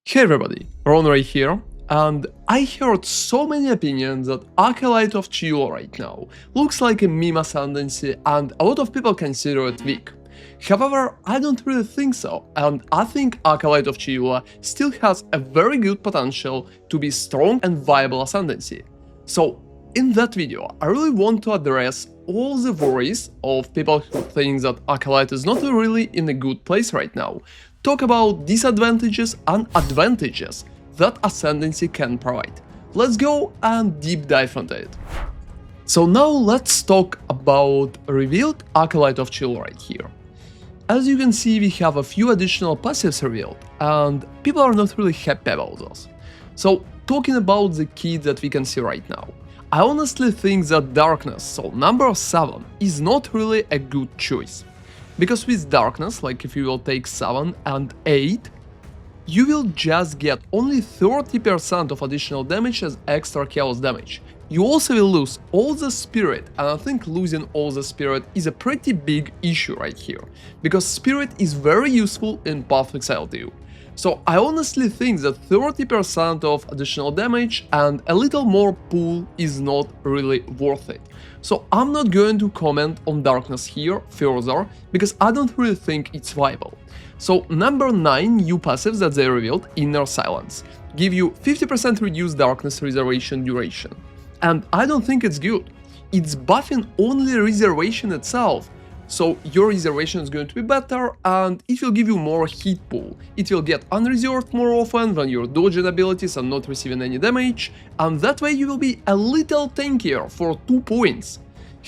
Hey everybody, ronarray here, and I heard so many opinions that Acolyte of Chayula right now looks like a meme Ascendancy and a lot of people consider it weak. However, I don't really think so, and I think Acolyte of Chayula still has a very good potential to be strong and viable Ascendancy. So, in that video, I really want to address all the worries of people who think that Acolyte is not really in a good place right now, talk about disadvantages and advantages that Ascendancy can provide. Let's go and deep dive into it. So now let's talk about revealed Acolyte of Chayula right here. As you can see, we have a few additional passives revealed, and people are not really happy about those. So talking about the key that we can see right now, I honestly think that Darkness, so number 7, is not really a good choice. Because with Darkness, like if you will take 7 and 8, you will just get only 30% of additional damage as extra chaos damage. You also will lose all the spirit, and I think losing all the spirit is a pretty big issue right here, because spirit is very useful in Path of Exile to you. So I honestly think that 30% of additional damage and a little more pool is not really worth it. So I'm not going to comment on Darkness here further, because I don't really think it's viable. So number 9 new passives that they revealed, Inner Silence, give you 50% reduced Darkness reservation duration. And I don't think it's good. It's buffing only reservation itself. So your reservation is going to be better and it will give you more hit pool. It will get unreserved more often when you're dodging abilities and not receiving any damage, and that way you will be a little tankier for 2 points.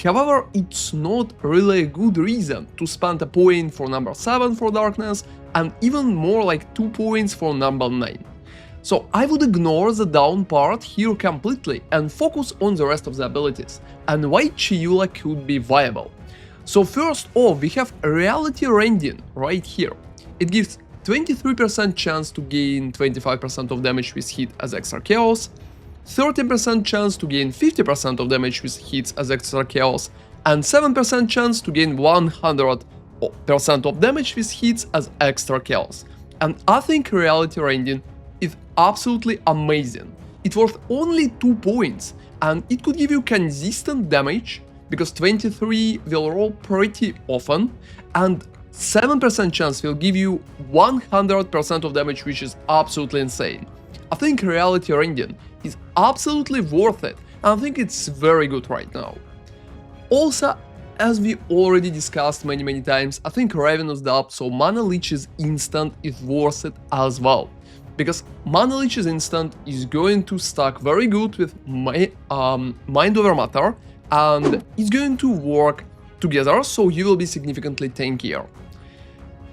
However, it's not really a good reason to spend a point for number 7 for Darkness and even more like 2 points for number 9. So I would ignore the down part here completely and focus on the rest of the abilities and why Chayula could be viable. So first off, we have Reality Rending right here. It gives 23% chance to gain 25% of damage with hit as extra chaos, 30% chance to gain 50% of damage with hits as extra chaos, and 7% chance to gain 100% of damage with hits as extra chaos. And I think Reality Rending is absolutely amazing. It's worth only 2 points, and it could give you consistent damage, because 23 will roll pretty often, and 7% chance will give you 100% of damage, which is absolutely insane. I think Reality Rending is absolutely worth it, and I think it's very good right now. Also, as we already discussed many times, I think Ravenous Dub, so Mana Leech's instant, is worth it as well. Because Mana Leech's instant is going to stack very good with Mind Over Matter, and it's going to work together, so you will be significantly tankier.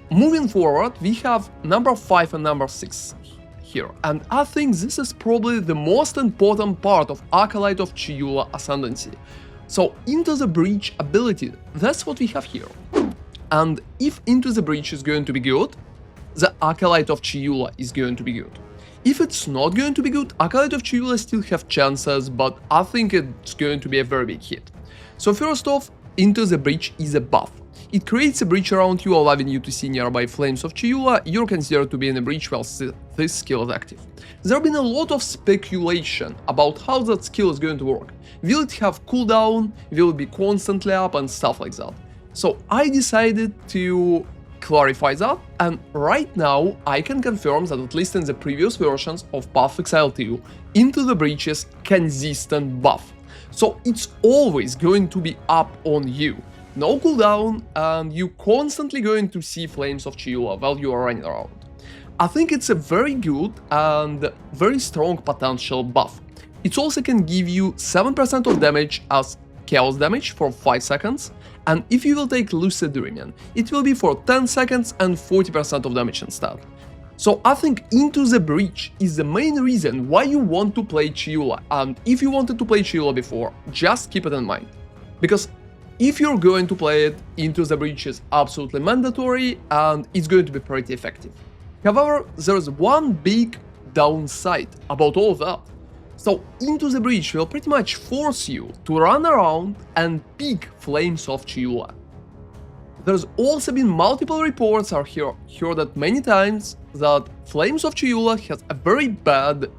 Moving forward, we have number 5 and number 6 here, and I think this is probably the most important part of Acolyte of Chayula Ascendancy. So Into the Breach ability, that's what we have here. And if Into the Breach is going to be good, the Acolyte of Chayula is going to be good. If it's not going to be good, Acolyte of Chayula still have chances, but I think it's going to be a very big hit. So first off, Into the Breach is a buff. It creates a breach around you, allowing you to see nearby flames of Chayula. You're considered to be in a breach while this skill is active. There have been a lot of speculation about how that skill is going to work. Will it have cooldown, will it be constantly up, and stuff like that. So I decided to clarify that, and right now I can confirm that at least in the previous versions of Path of Exile 2, Into the Breach is consistent buff. So it's always going to be up on you. No cooldown, and you constantly going to see flames of Chayula while you are running around. I think it's a very good and very strong potential buff. It also can give you 7% of damage as chaos damage for 5 seconds, and if you will take Lucid Dreaming, it will be for 10 seconds and 40% of damage instead. So I think Into the Breach is the main reason why you want to play Chayula, and if you wanted to play Chayula before, just keep it in mind. Because if you're going to play it, Into the Breach is absolutely mandatory and it's going to be pretty effective. However, there's one big downside about all of that. So Into the Breach will pretty much force you to run around and pick flames of Chayula. There's also been multiple reports, I heard that many times, that Flames of Chayula has a very bad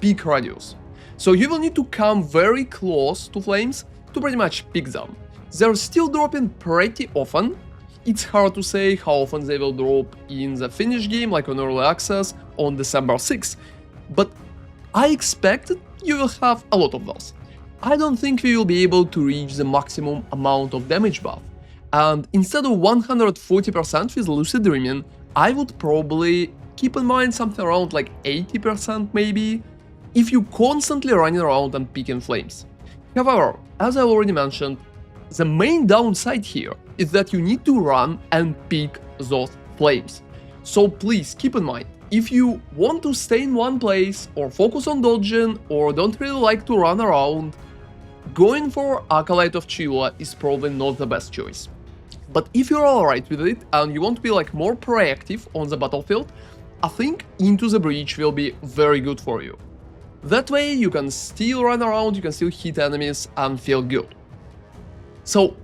peak radius. So you will need to come very close to Flames to pretty much pick them. They're still dropping pretty often. It's hard to say how often they will drop in the finish game, like on early access on December 6th, but I expect you will have a lot of those. I don't think we will be able to reach the maximum amount of damage buff, and instead of 140% with Lucid Dreaming, I would probably keep in mind something around like 80% maybe, if you constantly running around and picking flames. However, as I already mentioned, the main downside here is that you need to run and pick those flames. So please keep in mind, if you want to stay in one place or focus on dodging or don't really like to run around, going for Acolyte of Chayula is probably not the best choice. But if you're alright with it and you want to be like more proactive on the battlefield, I think Into the Breach will be very good for you. That way you can still run around, you can still hit enemies and feel good. So,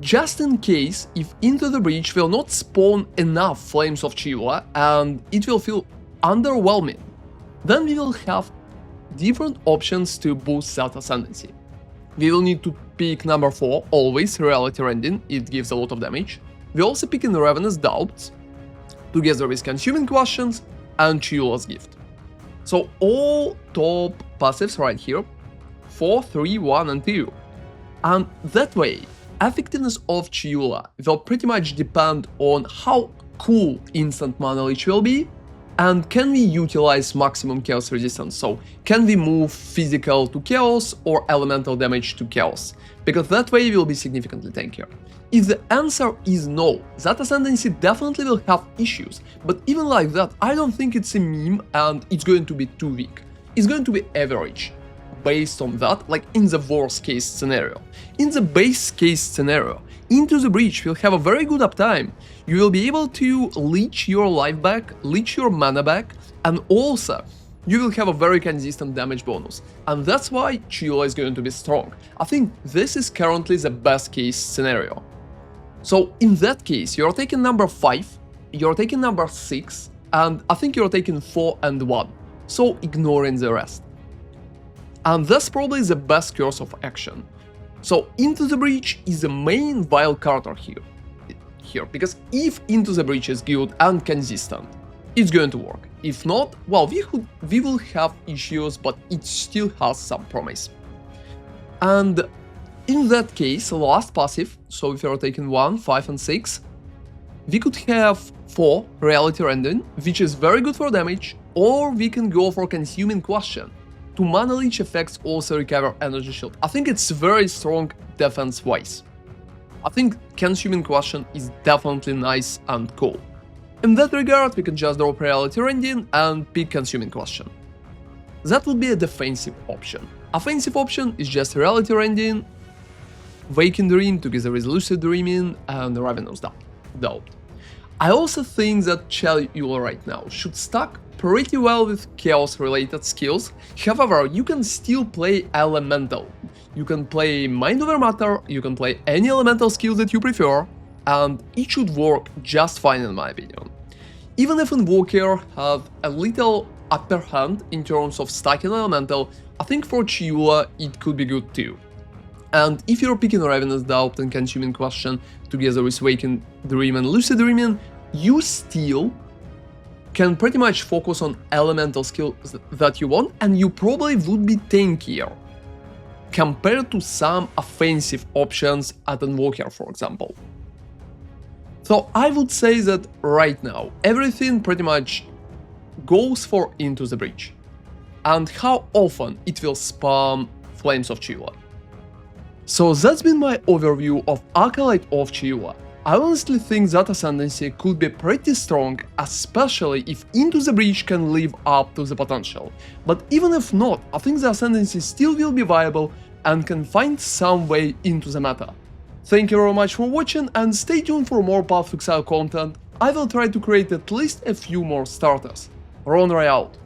just in case if Into the Breach will not spawn enough Flames of Chayula and it will feel underwhelming, then we will have different options to boost that Ascendancy. We will need to pick number 4, always Reality Rending, it gives a lot of damage. We also pick in Ravenous Doubts, together with Consuming Questions and Chayula's Gift. So all top passives right here, 4, 3, 1 and 2. And that way, effectiveness of Chayula will pretty much depend on how cool instant mana leech will be, and can we utilize maximum chaos resistance, so can we move physical to chaos or elemental damage to chaos, because that way we will be significantly tankier. If the answer is no, that Ascendancy definitely will have issues, but even like that, I don't think it's a meme and it's going to be too weak. It's going to be average. Based on that, like in the worst case scenario. In the base case scenario, Into the Breach will have a very good uptime. You will be able to leech your life back, leech your mana back, and also you will have a very consistent damage bonus. And that's why Chayula is going to be strong. I think this is currently the best case scenario. So in that case, you're taking number 5, you're taking number 6, and I think you're taking 4 and 1, so ignoring the rest. And that's probably the best course of action. So Into the Breach is the main wild card here, because if Into the Breach is good and consistent, it's going to work. If not, well, we will have issues, but it still has some promise. And in that case, last passive, so if you're taking 1, 5 and 6, we could have 4 Reality Rending, which is very good for damage, or we can go for Consuming Question. To mana leech effects also recover energy shield. I think it's very strong defense-wise. I think Consuming Question is definitely nice and cool. In that regard, we can just drop Reality Rending and pick Consuming Question. That would be a defensive option. Offensive option is just Reality Rending, Waking Dream together with Lucid Dreaming and Ravenous Doubt. I also think that Chayula right now should stack pretty well with chaos related skills. However, you can still play elemental. You can play Mind Over Matter, you can play any elemental skill that you prefer, and it should work just fine in my opinion. Even if Invoker have a little upper hand in terms of stacking elemental, I think for Chayula it could be good too. And if you're picking Ravenous Doubt and Consuming Question together with Waking Dream and Lucid Dreaming, you still can pretty much focus on elemental skills that you want, and you probably would be tankier compared to some offensive options at Invoker, for example. So I would say that right now everything pretty much goes for Into the Breach, and how often it will spam Flames of Chayula. So that's been my overview of Acolyte of Chayula. I honestly think that Ascendancy could be pretty strong, especially if Into the Breach can live up to the potential. But even if not, I think the Ascendancy still will be viable and can find some way into the meta. Thank you very much for watching, and stay tuned for more Path to Exile content. I will try to create at least a few more starters. ronarray out.